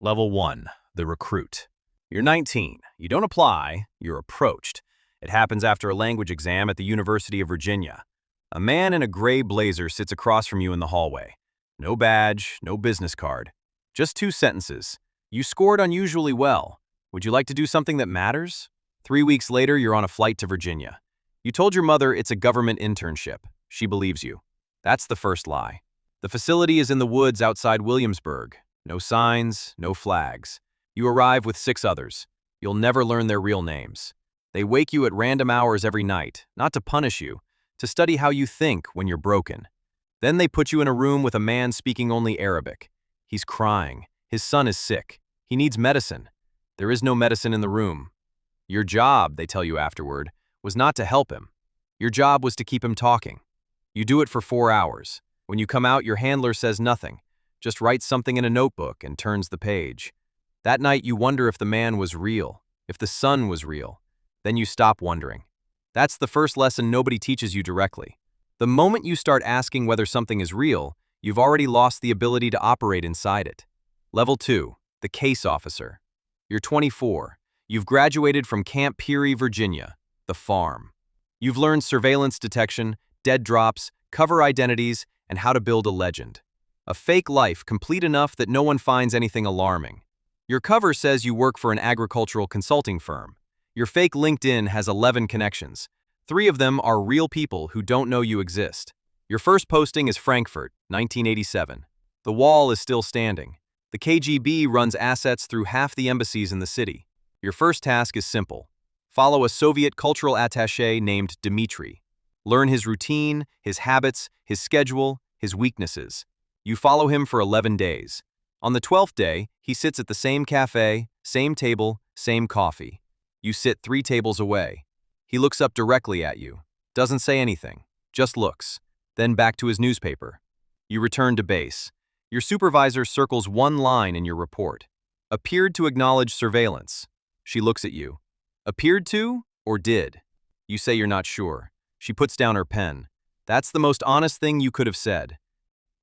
Level 1, the recruit. You're 19. You don't apply, you're approached. It happens after a language exam at the University of Virginia. A man in a gray blazer sits across from you in the hallway. No badge, no business card. Just two sentences. You scored unusually well. Would you like to do something that matters? 3 weeks later, you're on a flight to Virginia. You told your mother it's a government internship. She believes you. That's the first lie. The facility is in the woods outside Williamsburg. No signs, no flags. You arrive with 6 others. You'll never learn their real names. They wake you at random hours every night, not to punish you, to study how you think when you're broken. Then they put you in a room with a man speaking only Arabic. He's crying. His son is sick. He needs medicine. There is no medicine in the room. Your job, they tell you afterward, was not to help him. Your job was to keep him talking. You do it for 4 hours. When you come out, your handler says nothing, just writes something in a notebook and turns the page. That night, you wonder if the man was real, if the son was real. Then you stop wondering. That's the first lesson nobody teaches you directly. The moment you start asking whether something is real, you've already lost the ability to operate inside it. Level 2, the case officer. You're 24. You've graduated from Camp Peary, Virginia, the farm. You've learned surveillance detection, dead drops, cover identities, and how to build a legend. A fake life complete enough that no one finds anything alarming. Your cover says you work for an agricultural consulting firm. Your fake LinkedIn has 11 connections. 3 of them are real people who don't know you exist. Your first posting is Frankfurt, 1987. The wall is still standing. The KGB runs assets through half the embassies in the city. Your first task is simple. Follow a Soviet cultural attaché named Dmitry. Learn his routine, his habits, his schedule, his weaknesses. You follow him for 11 days. On the 12th day, he sits at the same cafe, same table, same coffee. You sit 3 tables away. He looks up directly at you, doesn't say anything, just looks, then back to his newspaper. You return to base. Your supervisor circles one line in your report. Appeared to acknowledge surveillance. She looks at you. Appeared to or did? You say you're not sure. She puts down her pen. That's the most honest thing you could have said.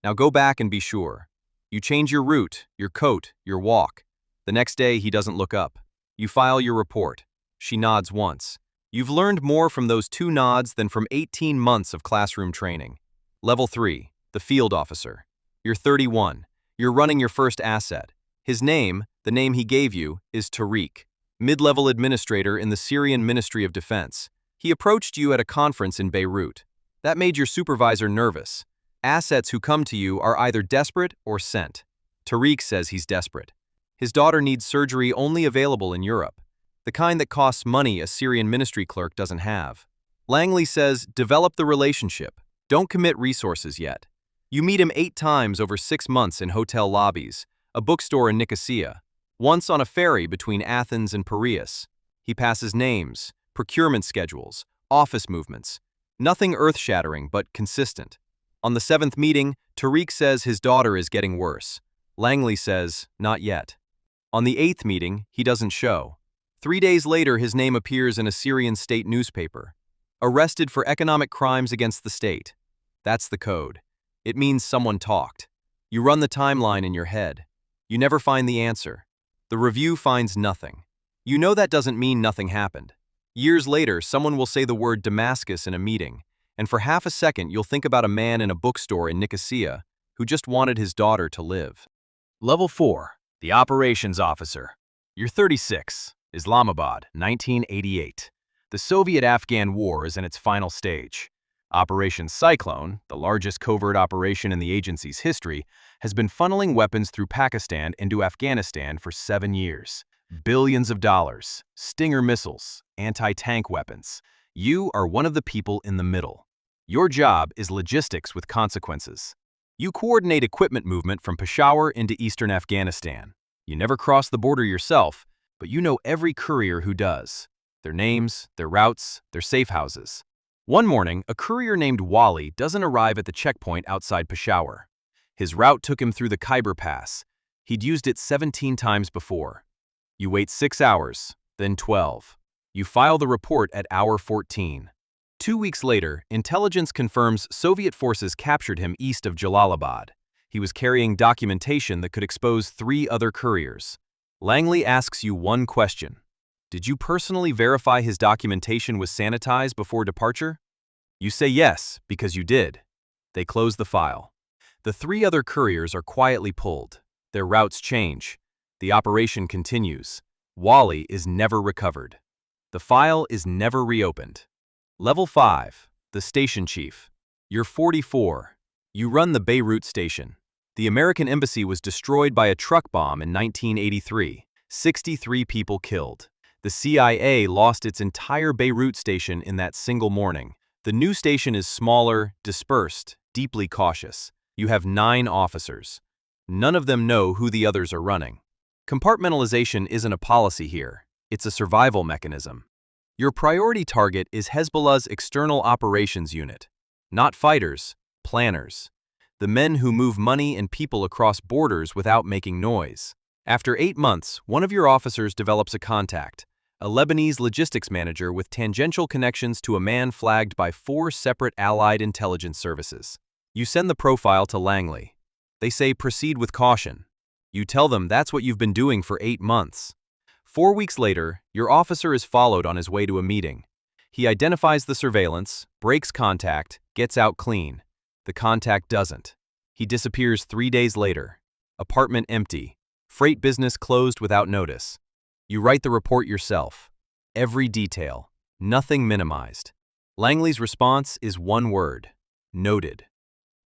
Now go back and be sure. You change your route, your coat, your walk. The next day, he doesn't look up. You file your report. She nods once. You've learned more from those 2 nods than from 18 months of classroom training. Level 3, the field officer. You're 31. You're running your first asset. His name, the name he gave you, is Tariq, mid-level administrator in the Syrian Ministry of Defense. He approached you at a conference in Beirut. That made your supervisor nervous. Assets who come to you are either desperate or sent. Tariq says he's desperate. His daughter needs surgery only available in Europe, the kind that costs money a Syrian ministry clerk doesn't have. Langley says, develop the relationship. Don't commit resources yet. You meet him 8 times over 6 months in hotel lobbies, a bookstore in Nicosia, once on a ferry between Athens and Piraeus. He passes names, procurement schedules, office movements. Nothing earth-shattering, but consistent. On the 7th meeting, Tariq says his daughter is getting worse. Langley says, not yet. On the 8th meeting, he doesn't show. 3 days later, his name appears in a Syrian state newspaper. Arrested for economic crimes against the state. That's the code. It means someone talked. You run the timeline in your head. You never find the answer. The review finds nothing. You know that doesn't mean nothing happened. Years later, someone will say the word Damascus in a meeting, and for half a second you'll think about a man in a bookstore in Nicosia who just wanted his daughter to live. Level 4, the operations officer. You're 36, Islamabad, 1988. The Soviet-Afghan War is in its final stage. Operation Cyclone, the largest covert operation in the agency's history, has been funneling weapons through Pakistan into Afghanistan for 7 years. Billions of dollars, Stinger missiles, anti-tank weapons. You are one of the people in the middle. Your job is logistics with consequences. You coordinate equipment movement from Peshawar into eastern Afghanistan. You never cross the border yourself, but you know every courier who does. Their names, their routes, their safe houses. One morning, a courier named Wally doesn't arrive at the checkpoint outside Peshawar. His route took him through the Khyber Pass. He'd used it 17 times before. You wait 6 hours, then 12. You file the report at hour 14. 2 weeks later, intelligence confirms Soviet forces captured him east of Jalalabad. He was carrying documentation that could expose 3 other couriers. Langley asks you one question. Did you personally verify his documentation was sanitized before departure? You say yes, because you did. They close the file. The 3 other couriers are quietly pulled. Their routes change. The operation continues. Wally is never recovered. The file is never reopened. Level 5. The Station Chief. You're 44. You run the Beirut station. The American embassy was destroyed by a truck bomb in 1983. 63 people killed. The CIA lost its entire Beirut station in that single morning. The new station is smaller, dispersed, deeply cautious. You have 9 officers. None of them know who the others are running. Compartmentalization isn't a policy here. It's a survival mechanism. Your priority target is Hezbollah's External Operations Unit. Not fighters, planners. The men who move money and people across borders without making noise. After 8 months, one of your officers develops a contact, a Lebanese logistics manager with tangential connections to a man flagged by 4 separate allied intelligence services. You send the profile to Langley. They say proceed with caution. You tell them that's what you've been doing for 8 months. 4 weeks later, your officer is followed on his way to a meeting. He identifies the surveillance, breaks contact, gets out clean. The contact doesn't. He disappears 3 days later. Apartment empty. Freight business closed without notice. You write the report yourself. Every detail. Nothing minimized. Langley's response is one word. Noted.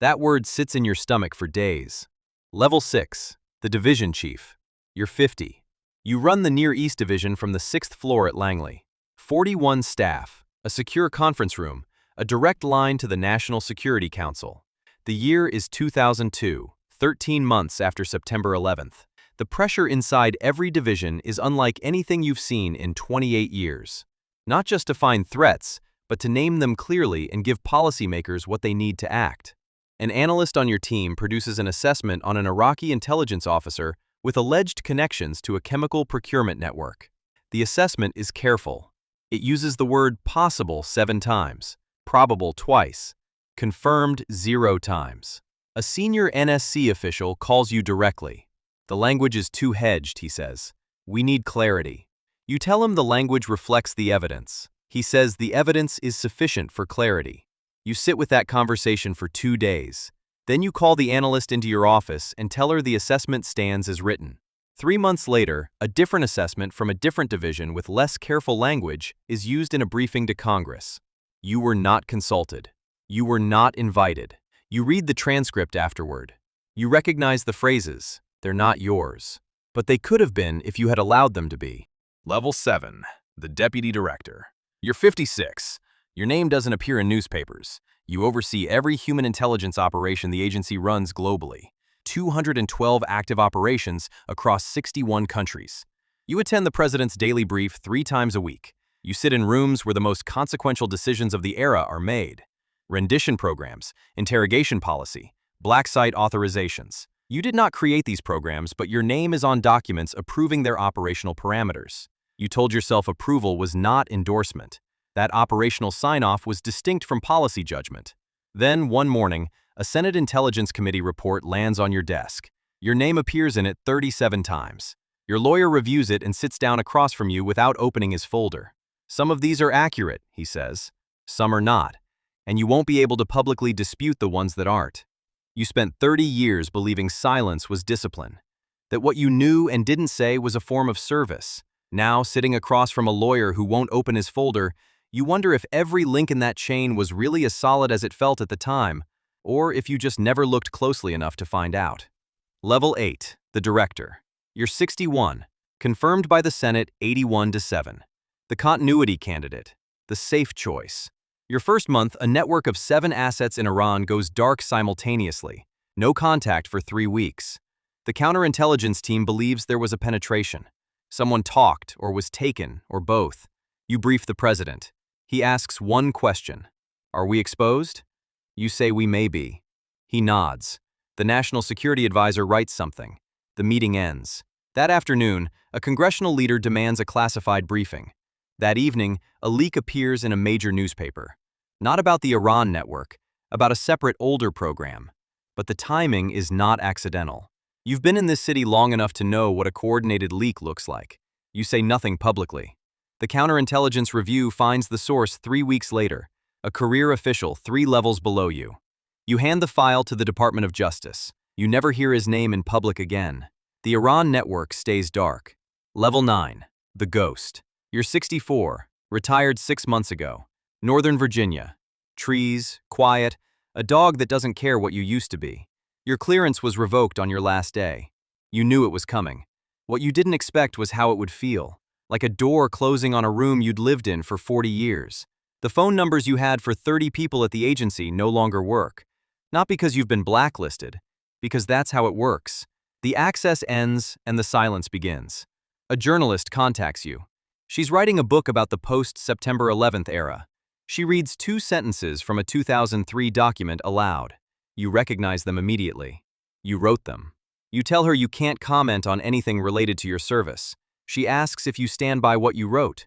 That word sits in your stomach for days. Level 6. The Division Chief. You're 50. You run the Near East Division from the 6th floor at Langley. 41 staff. A secure conference room. A direct line to the National Security Council. The year is 2002, 13 months after September 11th. The pressure inside every division is unlike anything you've seen in 28 years. Not just to find threats, but to name them clearly and give policymakers what they need to act. An analyst on your team produces an assessment on an Iraqi intelligence officer with alleged connections to a chemical procurement network. The assessment is careful. It uses the word possible 7 times, probable twice, confirmed 0 times. A senior NSC official calls you directly. The language is too hedged, he says. We need clarity. You tell him the language reflects the evidence. He says the evidence is sufficient for clarity. You sit with that conversation for 2 days. Then you call the analyst into your office and tell her the assessment stands as written. 3 months later, a different assessment from a different division with less careful language is used in a briefing to Congress. You were not consulted. You were not invited. You read the transcript afterward. You recognize the phrases. They're not yours. But they could have been if you had allowed them to be. Level 7. The Deputy Director. You're 56. Your name doesn't appear in newspapers. You oversee every human intelligence operation the agency runs globally. 212 active operations across 61 countries. You attend the President's daily brief 3 times a week. You sit in rooms where the most consequential decisions of the era are made. Rendition programs, interrogation policy, black site authorizations. You did not create these programs, but your name is on documents approving their operational parameters. You told yourself approval was not endorsement. That operational sign-off was distinct from policy judgment. Then, one morning, a Senate Intelligence Committee report lands on your desk. Your name appears in it 37 times. Your lawyer reviews it and sits down across from you without opening his folder. Some of these are accurate, he says. Some are not. And you won't be able to publicly dispute the ones that aren't. You spent 30 years believing silence was discipline, that what you knew and didn't say was a form of service. Now, sitting across from a lawyer who won't open his folder, you wonder if every link in that chain was really as solid as it felt at the time, or if you just never looked closely enough to find out. Level 8. The Director. You're 61, confirmed by the Senate 81-7. The continuity candidate. The safe choice. Your first month, a network of 7 assets in Iran goes dark simultaneously. No contact for 3 weeks. The counterintelligence team believes there was a penetration. Someone talked or was taken or both. You brief the president. He asks one question. Are we exposed? You say we may be. He nods. The National Security Advisor writes something. The meeting ends. That afternoon, a congressional leader demands a classified briefing. That evening, a leak appears in a major newspaper. Not about the Iran network, about a separate older program. But the timing is not accidental. You've been in this city long enough to know what a coordinated leak looks like. You say nothing publicly. The counterintelligence review finds the source 3 weeks later, a career official 3 levels below you. You hand the file to the Department of Justice. You never hear his name in public again. The Iran network stays dark. Level 9. The Ghost. You're 64, retired 6 months ago. Northern Virginia. Trees, quiet, a dog that doesn't care what you used to be. Your clearance was revoked on your last day. You knew it was coming. What you didn't expect was how it would feel, like a door closing on a room you'd lived in for 40 years. The phone numbers you had for 30 people at the agency no longer work. Not because you've been blacklisted, because that's how it works. The access ends and the silence begins. A journalist contacts you. She's writing a book about the post-September 11th era. She reads 2 sentences from a 2003 document aloud. You recognize them immediately. You wrote them. You tell her you can't comment on anything related to your service. She asks if you stand by what you wrote.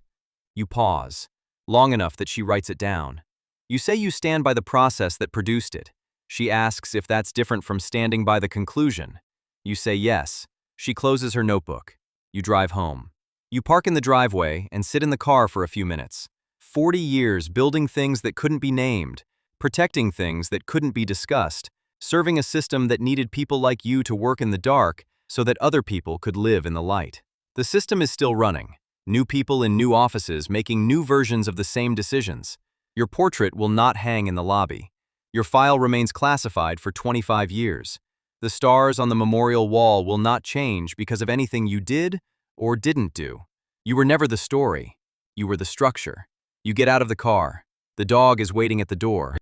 You pause, long enough that she writes it down. You say you stand by the process that produced it. She asks if that's different from standing by the conclusion. You say yes. She closes her notebook. You drive home. You park in the driveway and sit in the car for a few minutes. 40 years building things that couldn't be named, protecting things that couldn't be discussed, serving a system that needed people like you to work in the dark so that other people could live in the light. The system is still running. New people in new offices making new versions of the same decisions. Your portrait will not hang in the lobby. Your file remains classified for 25 years. The stars on the memorial wall will not change because of anything you did or didn't do. You were never the story. You were the structure. You get out of the car. The dog is waiting at the door.